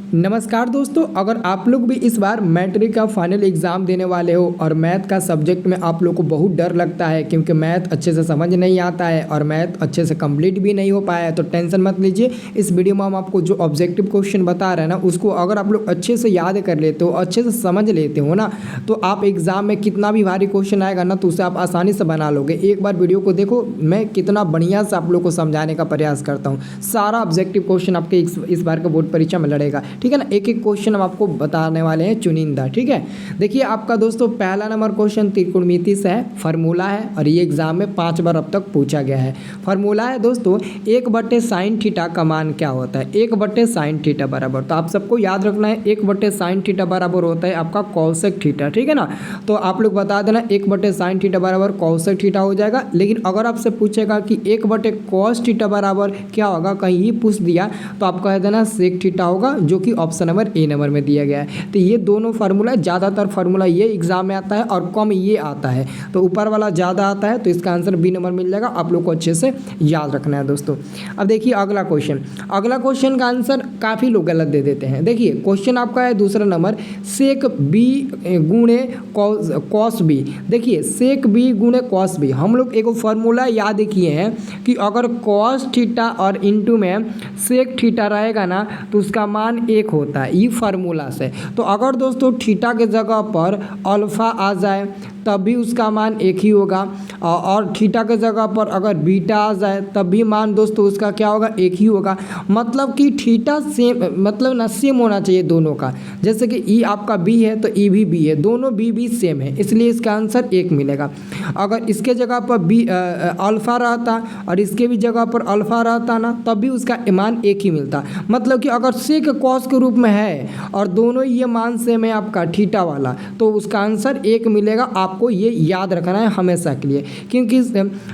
नमस्कार दोस्तों, अगर आप लोग भी इस बार मैट्रिक का फाइनल एग्ज़ाम देने वाले हो और मैथ का सब्जेक्ट में आप लोग को बहुत डर लगता है क्योंकि मैथ अच्छे से समझ नहीं आता है और मैथ अच्छे से कंप्लीट भी नहीं हो पाया है, तो टेंशन मत लीजिए। इस वीडियो में हम आपको जो ऑब्जेक्टिव क्वेश्चन बता रहे हैं ना, उसको अगर आप लोग अच्छे से याद कर लेते हो, अच्छे से समझ लेते हो ना, तो आप एग्ज़ाम में कितना भी भारी क्वेश्चन आएगा ना, तो उसे आप आसानी से बना लोगे। एक बार वीडियो को देखो, मैं कितना बढ़िया से आप लोग को समझाने का प्रयास करता हूँ। सारा ऑब्जेक्टिव क्वेश्चन आपके इस बार के बोर्ड परीक्षा में लड़ेगा, ठीक है ना। एक एक क्वेश्चन हम आपको बताने वाले हैं चुनिंदा, ठीक है। देखिए आपका दोस्तों पहला नंबर क्वेश्चन त्रिकोणमिति से है, फार्मूला है और ये एग्जाम में 5 बार अब तक पूछा गया है। फार्मूला है दोस्तों 1/sin थीटा का मान क्या होता है। 1/sin थीटा बराबर, तो आप सबको याद रखना है 1/sin थीटा बराबर होता है आपका कॉसेक थीटा, ठीक है ना। तो आप लोग बता देना 1/sin थीटा बराबर कॉसेक थीटा हो जाएगा। लेकिन अगर आपसे पूछेगा कि 1/cos थीटा बराबर क्या होगा, कहीं ये पूछ दिया तो आप कह देना सेक थीटा होगा, जो कि ऑप्शन नंबर ए नंबर में दिया गया है। तो ये दोनों फार्मूला, ज़्यादातर फार्मूला ये एग्जाम में आता है और कम ये आता है, तो ऊपर वाला ज़्यादा आता है, तो इसका आंसर बी नंबर मिल जाएगा। आप लोग को अच्छे से याद रखना है दोस्तों। अब देखिए अगला क्वेश्चन का आंसर काफ़ी लोग गलत दे देते हैं। देखिए क्वेश्चन आपका है दूसरा नंबर, सेक बी गुणे कॉस बी। देखिए सेक बी गुणे कॉस बी, हम लोग एक फार्मूला याद किए हैं कि अगर कॉस थीटा और इंटू में सेक थीटा रहेगा ना, तो उसका मान 1 होता है, ये फार्मूला से। तो अगर दोस्तों थीटा के जगह पर अल्फ़ा आ जाए तब भी उसका मान 1 ही होगा, और थीटा के जगह पर अगर बीटा आ जाए तब भी मान दोस्तों उसका क्या होगा, 1 ही होगा। मतलब कि थीटा सेम, मतलब ना सेम होना चाहिए दोनों का। जैसे कि ई आपका बी है तो ई भी बी है, दोनों बी सेम है, इसलिए इसका आंसर 1 मिलेगा। अगर इसके जगह पर बी अल्फ़ा रहता और इसके भी जगह पर अल्फ़ा रहता ना, तब भी उसका मान 1 ही मिलता। मतलब कि अगर सेक कॉस के रूप में है और दोनों ये मान सेम है आपका थीटा वाला, तो उसका आंसर 1 मिलेगा। आपको ये याद रखना है हमेशा के लिए, क्योंकि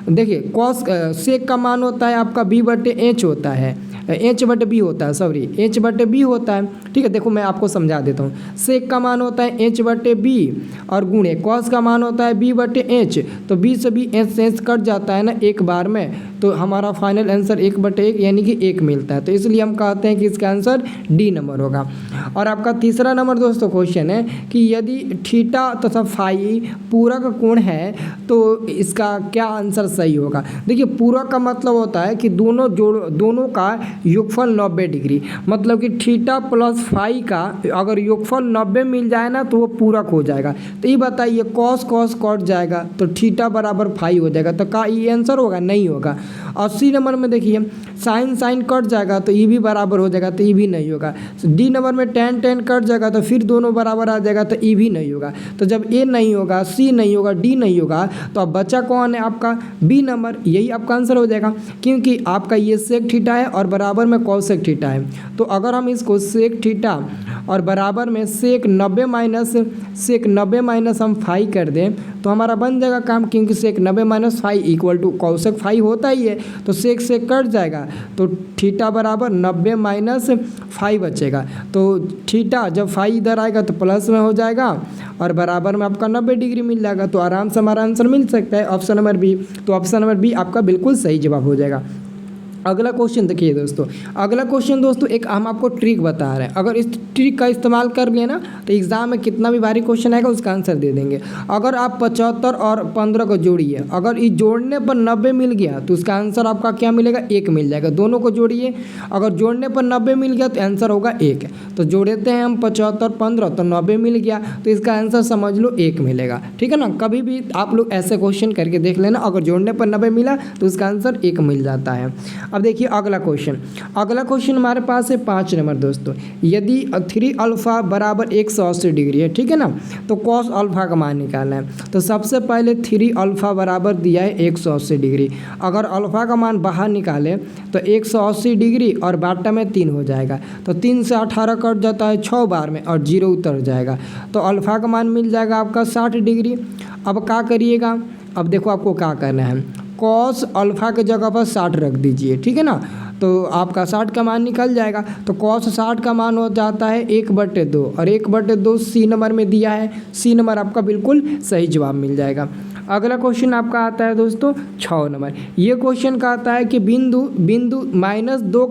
देखिए कॉस सेक का मान होता है आपका b/h होता है, h/b होता है, सॉरी h/b होता है, ठीक है। देखो मैं आपको समझा देता हूँ, सेक का मान होता है h/b और गुणे कॉस का मान होता है b/h, तो b से b h से h कट जाता है ना एक बार में, तो हमारा फाइनल आंसर 1/1 यानी कि 1 मिलता है। तो इसलिए हम कहते हैं कि इसका आंसर डी नंबर होगा। और आपका तीसरा नंबर दोस्तों क्वेश्चन है कि यदि थीटा तथा फाई पूरक कोण है तो इसका क्या आंसर सही होगा। देखिए पूरक का मतलब होता है कि दोनों का योगफल 90 डिग्री, मतलब कि थीटा प्लस फाई का अगर योगफल 90 मिल जाए ना तो वो पूरक हो जाएगा। तो ये बताइए कॉस कट जाएगा तो थीटा बराबर फाई हो जाएगा, तो क्या ये आंसर होगा, नहीं होगा। 80 नंबर में देखिए साइन कट जाएगा तो ये भी बराबर हो जाएगा, तो ये भी नहीं होगा। डी नंबर में tan कट जाएगा तो फिर दोनों बराबर आ जाएगा, तो ये भी नहीं होगा। तो जब ए नहीं होगा, सी नहीं होगा, डी नहीं होगा, तो अब बचा कौन है आपका, बी नंबर, यही आपका आंसर हो जाएगा। क्योंकि आपका ये सेक थीटा है और बराबर में कॉसेक थीटा है, तो अगर हम इसको सेक थीटा और बराबर में सेक 90 माइनस हम फाई कर दें तो हमारा बन जाएगा काम, क्योंकि sec 90 - phi equal to cosec phi होता ही है, तो सेक से कट जाएगा तो थीटा बराबर 90 - फाई बचेगा। तो थीटा जब फाई इधर आएगा तो प्लस में हो जाएगा और बराबर में आपका 90 डिग्री मिल जाएगा, तो आराम से हमारा आंसर मिल सकता है ऑप्शन नंबर बी। तो ऑप्शन नंबर बी आपका बिल्कुल सही जवाब हो जाएगा। अगला क्वेश्चन देखिए दोस्तों, अगला क्वेश्चन दोस्तों एक हम आपको ट्रिक बता रहे हैं, अगर इस ट्रिक का इस्तेमाल कर लिए ना तो एग्जाम में कितना भी भारी क्वेश्चन आएगा उसका आंसर दे देंगे। अगर आप 75 और 15 को जोड़िए, अगर इस जोड़ने पर 90 मिल गया तो उसका आंसर आपका क्या मिलेगा, 1 मिल जाएगा। दोनों को जोड़िए, अगर जोड़ने पर 90 मिल गया तो आंसर होगा 1। तो जोड़ते हैं हम 75 15 तो 90 मिल गया, तो इसका आंसर समझ लो 1 मिलेगा, ठीक है ना। कभी भी आप लोग ऐसे क्वेश्चन करके देख लेना, अगर जोड़ने पर 90 मिला तो उसका आंसर 1 मिल जाता है। अब देखिए अगला क्वेश्चन हमारे पास है 5 नंबर दोस्तों, यदि 3 अल्फ़ा बराबर 180 डिग्री है, ठीक है ना, तो कॉस अल्फ़ा का मान निकालना है। तो सबसे पहले 3 अल्फ़ा बराबर दिया है 180 डिग्री, अगर अल्फ़ा का मान बाहर निकाले तो 180 डिग्री और बाटा में 3 हो जाएगा, तो 3 से 18 कट जाता है 6 बार में और 0 उतर जाएगा, तो अल्फ़ा का मान मिल जाएगा आपका 60 डिग्री। अब क्या करिएगा, अब देखो आपको क्या करना है, कॉस अल्फ़ा के जगह पर 60 रख दीजिए, ठीक है ना, तो आपका 60 का मान निकल जाएगा। तो कॉस 60 का मान हो जाता है 1/2 और 1/2 सी नंबर में दिया है, सी नंबर आपका बिल्कुल सही जवाब मिल जाएगा। अगला क्वेश्चन आपका आता है दोस्तों 6 नंबर। ये क्वेश्चन का आता है कि बिंदु बिंदु -2,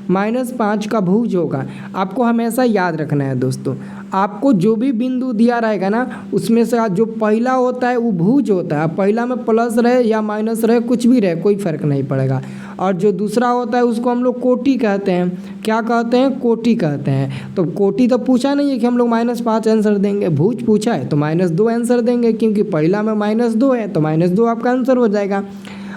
-5 का भुज होगा। आपको हमेशा याद रखना है दोस्तों, आपको जो भी बिंदु दिया रहेगा ना उसमें से जो पहला होता है वो भुज होता है। पहला में प्लस रहे या माइनस रहे कुछ भी रहे कोई फर्क नहीं पड़ेगा। और जो दूसरा होता है उसको हम लोग कोटि कहते हैं। क्या कहते हैं? कोटि कहते हैं। तो कोटि तो पूछा नहीं है कि हम लोग -5 आंसर देंगे, भुज पूछा है तो -2 आंसर देंगे, क्योंकि पहला में -2 है तो -2 आपका आंसर हो जाएगा।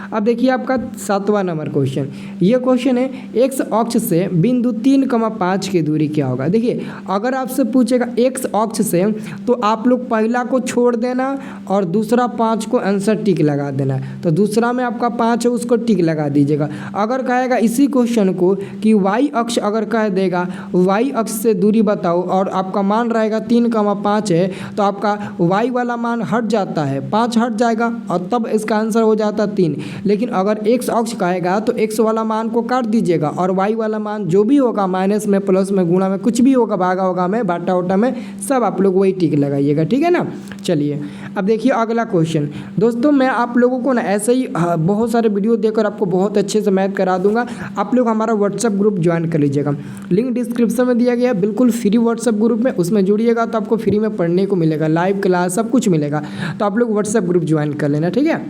अब देखिए आपका 7वां नंबर क्वेश्चन। ये क्वेश्चन है एक्स अक्ष से बिंदु 3,5 की दूरी क्या होगा। देखिए अगर आपसे पूछेगा एक्स अक्ष से तो आप लोग पहला को छोड़ देना और दूसरा 5 को आंसर टिक लगा देना। तो दूसरा में आपका 5 है उसको टिक लगा दीजिएगा। अगर कहेगा इसी क्वेश्चन को कि वाई अक्ष अगर कह देगा वाई अक्ष से दूरी बताओ और आपका मान रहेगा 3,5 है तो आपका वाई वाला मान हट जाता है, 5 हट जाएगा और तब इसका आंसर हो जाता 3। लेकिन अगर एक्स अक्ष कहेगा तो एक्स वाला मान को काट दीजिएगा और वाई वाला मान जो भी होगा माइनस में प्लस में गुणा में कुछ भी होगा भागा होगा में बाटा उटा में सब आप लोग वही टिक लगाइएगा, ठीक है ना। चलिए अब देखिए अगला क्वेश्चन। दोस्तों मैं आप लोगों को ना ऐसे ही बहुत सारे वीडियो देकर आपको बहुत अच्छे से मैथ करा दूंगा। आप लोग हमारा व्हाट्सएप ग्रुप ज्वाइन कर लीजिएगा, लिंक डिस्क्रिप्शन में दिया गया है, बिल्कुल फ्री व्हाट्सएप ग्रुप में, उसमें जुड़िएगा तो आपको फ्री में पढ़ने को मिलेगा, लाइव क्लास सब कुछ मिलेगा। तो आप लोग व्हाट्सएप ग्रुप ज्वाइन कर लेना, ठीक है।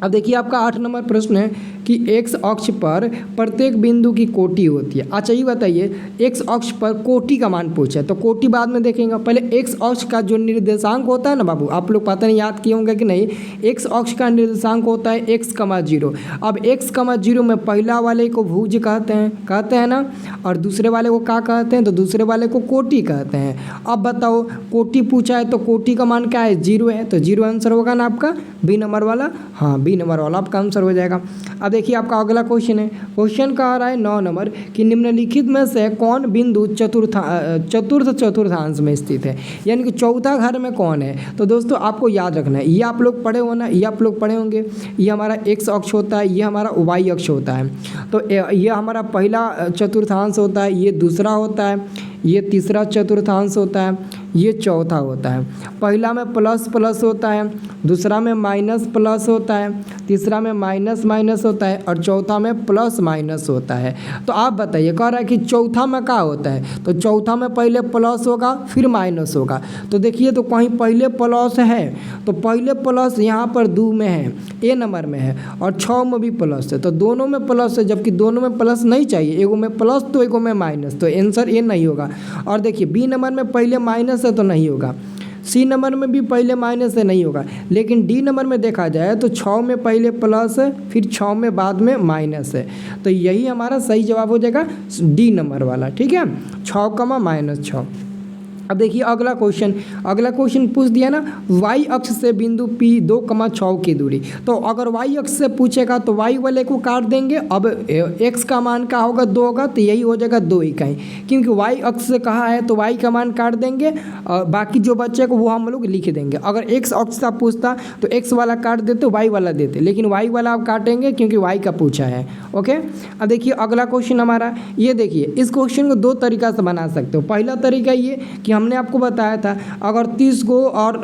अब देखिए आपका 8 नंबर प्रश्न है कि एक्स अक्ष पर प्रत्येक बिंदु की कोटि होती है। अच्छा ये बताइए एक्स अक्ष पर कोटि का मान पूछा है तो कोटि बाद में देखेंगे, पहले एक्स अक्ष का जो निर्देशांक होता है ना बाबू, आप लोग पता नहीं याद किए होंगे कि नहीं। एक्स अक्ष का निर्देशांक होता है x,0। अब x,0 में पहला वाले को भुज कहते हैं ना, और दूसरे वाले को क्या कहते हैं? तो दूसरे वाले को कोटि कहते हैं। अब बताओ कोटि पूछा है तो कोटि का मान क्या है? 0 है, तो 0 आंसर होगा ना आपका बी नंबर वाला। हाँ बी नंबर वाला आपका आंसर हो जाएगा। अब देखिए आपका अगला क्वेश्चन है, क्वेश्चन का आ रहा है 9 नंबर कि निम्नलिखित में से कौन बिंदु चतुर्थ चतुर्थांश में स्थित है, यानी कि चौथा घर में कौन है। तो दोस्तों आपको याद रखना है, ये आप लोग पढ़े हो ना, ये आप लोग पढ़े होंगे, ये हमारा एक्स अक्ष होता है, ये हमारा वाई अक्ष होता है। तो ये हमारा पहला चतुर्थांश होता है, ये दूसरा होता है, ये तीसरा चतुर्थांश होता है, ये चौथा होता है। पहला में प्लस प्लस होता है, दूसरा में माइनस प्लस होता है, तीसरा में माइनस माइनस होता है और चौथा में प्लस माइनस होता है। तो आप बताइए, कह रहा है कि चौथा में क्या होता है। तो चौथा में पहले प्लस होगा फिर माइनस होगा। तो देखिए तो कहीं पहले प्लस है तो पहले प्लस यहाँ पर 2 में है, ए नंबर में है, और 6 में भी प्लस है, तो दोनों में प्लस है, जबकि दोनों में प्लस नहीं चाहिए, एगो में प्लस तो एगो में माइनस, तो आंसर ए नहीं होगा। और देखिए बी नंबर में पहले माइनस है तो नहीं होगा, सी नंबर में भी पहले माइनस है नहीं होगा, लेकिन डी नंबर में देखा जाए तो 6 में पहले प्लस है फिर 6 में बाद में माइनस है। तो यही हमारा सही जवाब हो जाएगा डी नंबर वाला, ठीक है, 6,-6। अब देखिए अगला क्वेश्चन पूछ दिया ना, वाई अक्ष से बिंदु P 2,6 की दूरी। तो अगर वाई अक्ष से पूछेगा तो वाई वाले को काट देंगे। अब एक्स का मान क्या होगा? 2 होगा, तो यही हो जाएगा 2 इकाई, क्योंकि वाई अक्ष से कहा है तो वाई का मान काट देंगे और बाकी जो बचेगा वो हम लोग लिख देंगे। अगर एक्स अक्ष से पूछता तो एक्स वाला काट देते, वाई वाला देते, लेकिन वाई वाला आप काटेंगे क्योंकि वाई का पूछा है। ओके, अब देखिए अगला क्वेश्चन हमारा, ये देखिए इस क्वेश्चन को 2 तरीका से बना सकते हो। पहला तरीका ये कि हमने आपको बताया था अगर 30 को और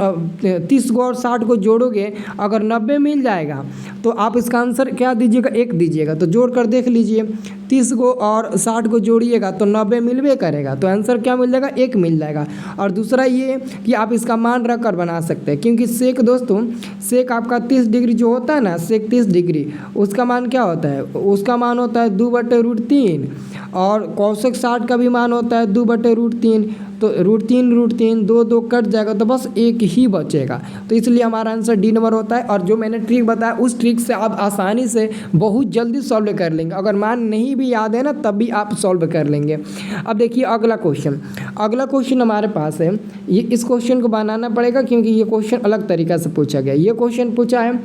60 को जोड़ोगे, अगर 90 मिल जाएगा तो आप इसका आंसर क्या दीजिएगा? 1 दीजिएगा। तो जोड़ कर देख लीजिए, 30 को और 60 को जोड़िएगा तो 90 मिलवे करेगा, तो आंसर क्या मिल जाएगा? 1 मिल जाएगा। और दूसरा ये कि आप इसका मान रख कर बना सकते हैं, क्योंकि सेक दोस्तों, सेक आपका 30 डिग्री जो होता है ना, सेक 30 डिग्री, उसका मान क्या होता है? उसका मान होता है 2/√3, और कौशिक 60 का भी मान होता है 2/√3। तो √3 2 कट जाएगा तो बस 1 ही बचेगा। तो इसलिए हमारा आंसर डी नंबर होता है। और जो मैंने ट्रिक बताया उस ट्रिक से आप आसानी से बहुत जल्दी सॉल्व कर लेंगे। अगर मान नहीं भी याद है ना तब भी आप सॉल्व कर लेंगे। अब देखिए अगला क्वेश्चन हमारे पास है। ये इस क्वेश्चन को बनाना पड़ेगा क्योंकि ये क्वेश्चन अलग तरीक़ा से पूछा गया। ये क्वेश्चन पूछा है,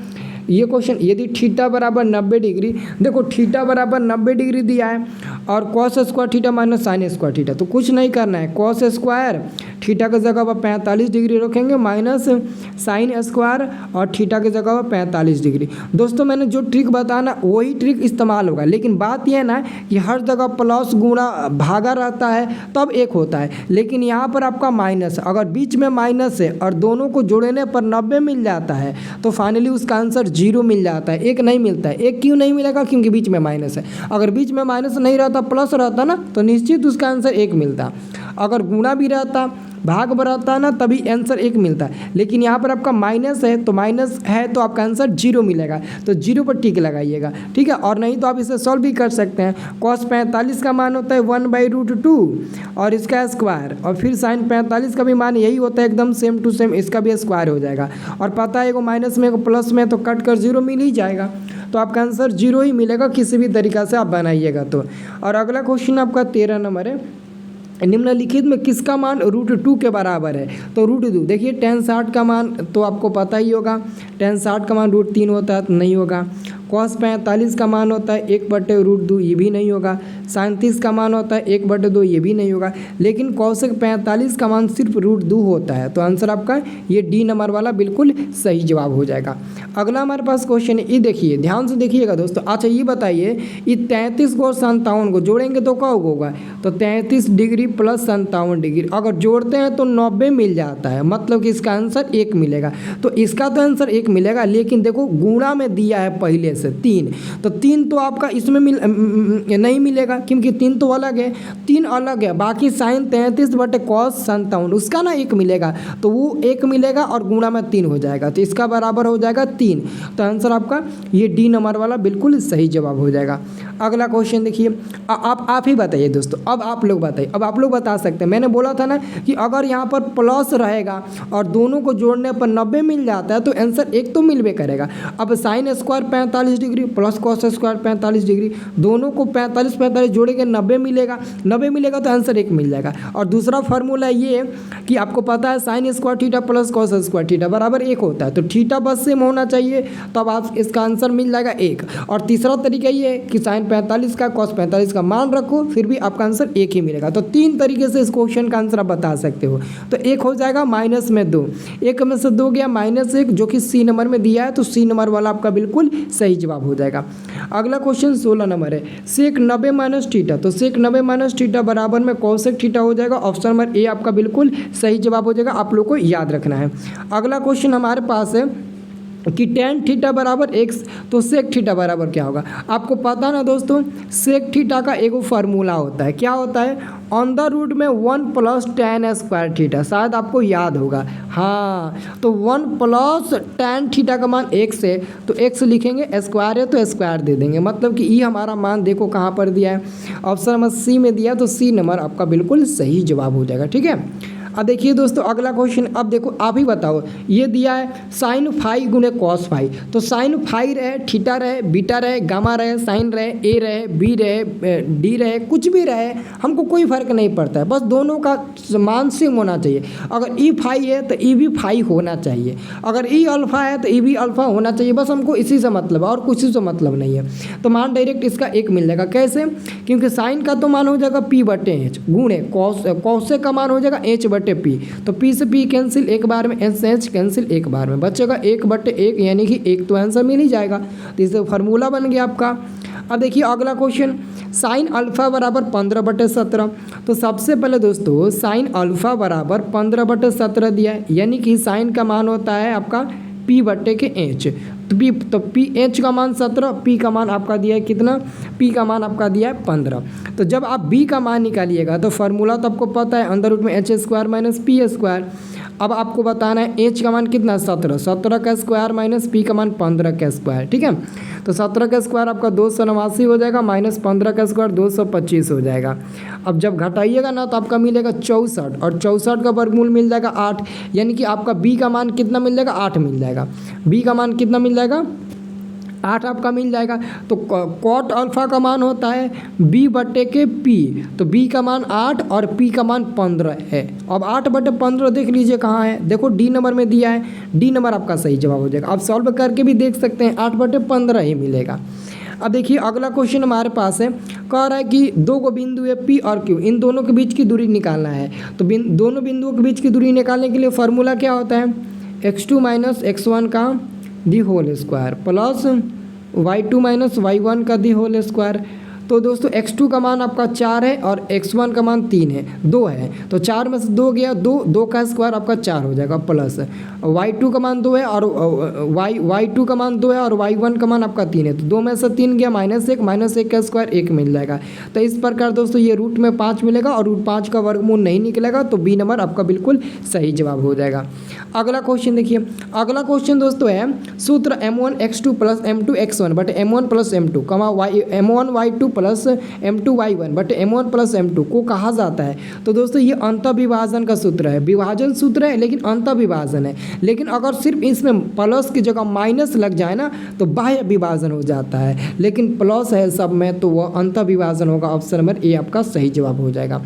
ये क्वेश्चन यदि थीटा बराबर 90 डिग्री, देखो थीटा बराबर 90 डिग्री दिया है और cos square theta minus sine square theta, तो कुछ नहीं करना है, कॉस स्क्वायर थीटा की जगह पर 45 डिग्री रखेंगे माइनस साइन स्क्वायर और थीटा की जगह पर 45 डिग्री। दोस्तों मैंने जो ट्रिक बताना वही ट्रिक इस्तेमाल होगा, लेकिन बात यह है ना कि हर जगह प्लस गुणा भागा रहता है तब एक होता है, लेकिन यहाँ पर आपका माइनस, अगर बीच में माइनस है और दोनों को जोड़ने पर 90 मिल जाता है तो फाइनली उसका आंसर 0 मिल जाता है, एक नहीं मिलता है। एक क्यों नहीं मिलेगा? क्योंकि बीच में माइनस है। अगर बीच में माइनस नहीं रहता प्लस रहता ना तो निश्चित उसका आंसर 1 मिलता। अगर गुणा भी रहता भाग बढ़ाता है ना तभी आंसर 1 मिलता है, लेकिन यहाँ पर आपका माइनस है तो माइनस है तो आपका आंसर 0 मिलेगा, तो 0 पर टिक लगाइएगा, ठीक है। और नहीं तो आप इसे सॉल्व भी कर सकते हैं। कॉस 45 का मान होता है 1/√2 और इसका स्क्वायर, और फिर साइन 45 का भी मान यही होता है एकदम सेम टू सेम, इसका भी स्क्वायर हो जाएगा। और पता है एगो माइनस में एगो प्लस में तो कट कर 0 मिल ही जाएगा, तो आपका आंसर 0 ही मिलेगा किसी भी तरीक़ा से आप बनाइएगा तो। और अगला क्वेश्चन आपका 13 नंबर है, निम्नलिखित में किसका मान √2 के बराबर है? तो √2 देखिए tan 60 का मान तो आपको पता ही होगा, tan 60 का मान √3 होता है तो नहीं होगा। cos 45 का मान होता है 1/√2, ये भी नहीं होगा। sin 30 का मान होता है 1/2, ये भी नहीं होगा। लेकिन cosec 45 का मान सिर्फ √2 होता है, तो आंसर आपका ये डी नंबर वाला बिल्कुल सही जवाब हो जाएगा। अगला हमारे पास क्वेश्चन है, ये देखिए ध्यान से देखिएगा दोस्तों। अच्छा ये बताइए, ये 33 को और 57 को जोड़ेंगे तो क्या होगा? तो 33 डिग्री प्लस 57 डिग्री अगर जोड़ते हैं तो 90 मिल जाता है, मतलब कि इसका आंसर 1 मिलेगा। तो इसका तो आंसर 1 मिलेगा, लेकिन देखो गुणा में दिया है पहले से 3, तो 3 तो आपका इसमें नहीं मिलेगा क्योंकि 3 तो अलग है, 3 अलग है। बाकी साइन 33/cos 57 उसका ना 1 मिलेगा, तो वो 1 मिलेगा और गुणा में 3 हो जाएगा, तो इसका बराबर हो जाएगा 3। तो आंसर आपका ये डी नंबर वाला बिल्कुल सही जवाब हो जाएगा। अगला क्वेश्चन देखिए, आप ही बताइए दोस्तों, अब आप लोग बताइए, अब आप लोग बता सकते हैं। मैंने बोला था ना कि अगर यहाँ पर प्लस रहेगा और दोनों को जोड़ने पर 90 मिल जाता है तो आंसर 1 तो मिलबे करेगा। अब sine square 45 degree plus cos square 45 degree, दोनों को 45 जोड़ेंगे 90 मिलेगा, 90 मिलेगा तो आंसर 1 मिल जाएगा। और दूसरा फार्मूला ये है कि आपको पता है sine square theta plus cos square theta बराबर 1 होता है, तो थीटा बस सेम होना चाहिए, तब आप इसका आंसर मिल जाएगा 1। और तीसरा तरीका ये है कि साइन 45 का कॉस 45 का मान रखो, फिर भी आपका आंसर 1 ही मिलेगा। तो 3 तरीके से इस क्वेश्चन का आंसर आप बता सकते हो। तो 1 हो जाएगा माइनस में 2, 1 में से 2 गया -1 जो कि सी नंबर में दिया है, तो सी नंबर वाला आपका बिल्कुल सही जवाब हो जाएगा। अगला क्वेश्चन 16 नंबर है, सेक 90 माइनस थीटा, तो सेक 90 माइनस थीटा बराबर में कॉसेक थीटा हो जाएगा। ऑप्शन नंबर ए आपका बिल्कुल सही जवाब हो जाएगा, आप लोग को याद रखना है। अगला क्वेश्चन हमारे पास है कि tan थीटा बराबर x, तो सेक थीटा बराबर क्या होगा? आपको पता ना दोस्तों, सेक थीटा का एक फार्मूला होता है, क्या होता है? √1 में 1 + tan स्क्वायर थीटा, शायद आपको याद होगा। हाँ, तो 1 + tan थीटा का मान x है, तो x लिखेंगे, स्क्वायर है तो स्क्वायर दे देंगे, मतलब कि ये हमारा मान देखो कहाँ पर दिया है, ऑप्शन नंबर सी में दिया, तो सी नंबर आपका बिल्कुल सही जवाब हो जाएगा। ठीक है। अब देखिए दोस्तों अगला क्वेश्चन, अब देखो आप ही बताओ, ये दिया है साइन फाई गुने कॉस फाई, तो साइन फाई रहे, थीटा रहे, बीटा रहे, गामा रहे, साइन रहे, ए रहे, बी रहे, डी रहे, कुछ भी रहे, हमको कोई फर्क नहीं पड़ता है, बस दोनों का मान सेम होना चाहिए। अगर ई फाई है तो ई भी फाई होना चाहिए, अगर ई अल्फा है तो ई भी अल्फा होना चाहिए, बस हमको इसी से मतलब है और कुछ से मतलब नहीं है। तो मान डायरेक्ट इसका 1 मिल जाएगा। कैसे? क्योंकि साइन का तो मान हो जाएगा p/h गुणे कॉस का मान हो जाएगा h/p, तो p से p कैंसिल एक बार में, h से h कैंसिल एक बार में, बचेगा 1/1, यानी कि 1 तो आंसर मिल ही जाएगा। तो इससे फार्मूला बन गया आपका। अब देखिए अगला क्वेश्चन, साइन अल्फा बराबर 15/17, तो सबसे पहले दोस्तों साइन अल्फा बराबर 15/17 दिया है, यानी कि साइन का मान होता है आपका p/h, तो पी एच का मान 17, पी का मान आपका दिया है कितना? पी का मान आपका दिया है 15। तो जब आप बी का मान निकालिएगा तो फार्मूला तो आपको पता है, अंदर में h² - p²। अब आपको बताना है एच का मान कितना? 17, 17 का स्क्वायर माइनस पी का मान 15 का स्क्वायर। ठीक है, तो 17 का स्क्वायर आपका 289 हो जाएगा, माइनस 15 का स्क्वायर 225 हो जाएगा। अब जब घटाइएगा ना तो आपका मिलेगा 64, और 64 का वर्गमूल मिल जाएगा 8, यानी कि आपका बी का मान कितना मिल जाएगा? 8 मिल जाएगा। बी का मान कितना मिल जाएगा? 8 आपका मिल जाएगा। तो कॉट अल्फा का मान होता है b/p, तो b का मान 8 और p का मान 15 है। अब 8/15 देख लीजिए कहाँ है, देखो डी नंबर में दिया है, डी नंबर आपका सही जवाब हो जाएगा। आप सॉल्व करके भी देख सकते हैं, 8/15 ही मिलेगा। अब देखिए अगला क्वेश्चन हमारे पास है, कह रहा है कि दो को बिंदु है P और Q, इन दोनों के बीच की दूरी निकालना है। तो दोनों बिंदुओं के बीच की दूरी निकालने के लिए फार्मूला क्या होता है, x2 माइनस x1 का the whole square plus y2 minus y1 का दी होल स्क्वायर। तो दोस्तों x2 का मान आपका 4 है और x1 का मान 3 है, 2 है, तो 4 में से 2 गया, 2 का स्क्वायर आपका 4 हो जाएगा, प्लस y2 का मान 2 है और y2 का मान 2 है और y1 का मान आपका 3 है, तो 2 में से 3 गया, -1 का स्क्वायर 1 मिल जाएगा। तो इस प्रकार दोस्तों ये रूट में 5 मिलेगा और रूट 5 का वर्गमूल नहीं निकलेगा, तो बी नंबर आपका बिल्कुल सही जवाब हो जाएगा। अगला क्वेश्चन देखिए, अगला क्वेश्चन दोस्तों है सूत्र m1x2 plus m2 x1 but m1 plus m2 m1 y2 plus m2 y1 but m1 plus m2 को कहा जाता है। तो दोस्तों ये अंतःविभाजन का सूत्र है, विभाजन सूत्र है लेकिन अंतःविभाजन है। लेकिन अगर सिर्फ इसमें प्लस की जगह माइनस लग जाए ना तो बाह्य विभाजन हो जाता है, लेकिन प्लस है सब में तो वह अंतःविभाजन होगा। ऑप्शन नंबर ए आपका सही जवाब हो जाएगा।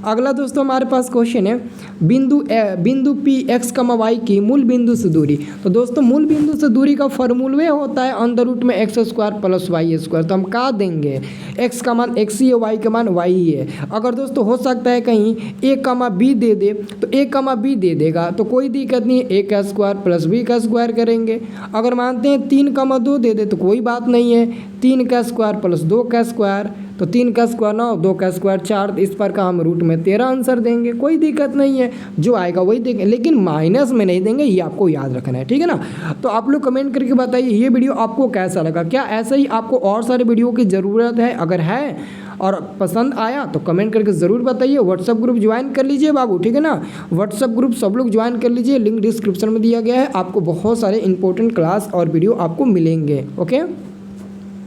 अगला दोस्तों हमारे पास क्वेश्चन है बिंदु पी एक्स कमा वाई की मूल बिंदु से दूरी। तो दोस्तों मूल बिंदु से दूरी का फॉर्मूला होता है अंडर रूट में X square plus Y square. तो हम क्या देंगे, एक्स का मान एक्स ही है, वाई का मान वाई ही है। अगर दोस्तों हो सकता है कहीं ए कमा बी दे दे तो ए कमा बी दे देगा, तो कोई दिक्कत नहीं है, ए का स्क्वायर प्लस बी का स्क्वायर करेंगे। अगर मानते हैं 3,2 दे दे तो कोई बात नहीं है, 3 का स्क्वायर प्लस 2 का स्क्वायर, तो 3 का स्क्वायर 9, 2 का स्क्वायर 4, इस पर का हम रूट में 13 आंसर देंगे, कोई दिक्कत नहीं है, जो आएगा वही देंगे, लेकिन माइनस में नहीं देंगे, ये आपको याद रखना है, ठीक है ना। तो आप लोग कमेंट करके बताइए ये वीडियो आपको कैसा लगा, क्या ऐसे ही आपको और सारे वीडियो की ज़रूरत है? अगर है और पसंद आया तो कमेंट करके ज़रूर बताइए। व्हाट्सअप ग्रुप ज्वाइन कर लीजिए बाबू, ठीक है ना, व्हाट्सअप ग्रुप सब लोग ज्वाइन कर लीजिए, लिंक डिस्क्रिप्शन में दिया गया है। आपको बहुत सारे इंपॉर्टेंट क्लास और वीडियो आपको मिलेंगे। ओके।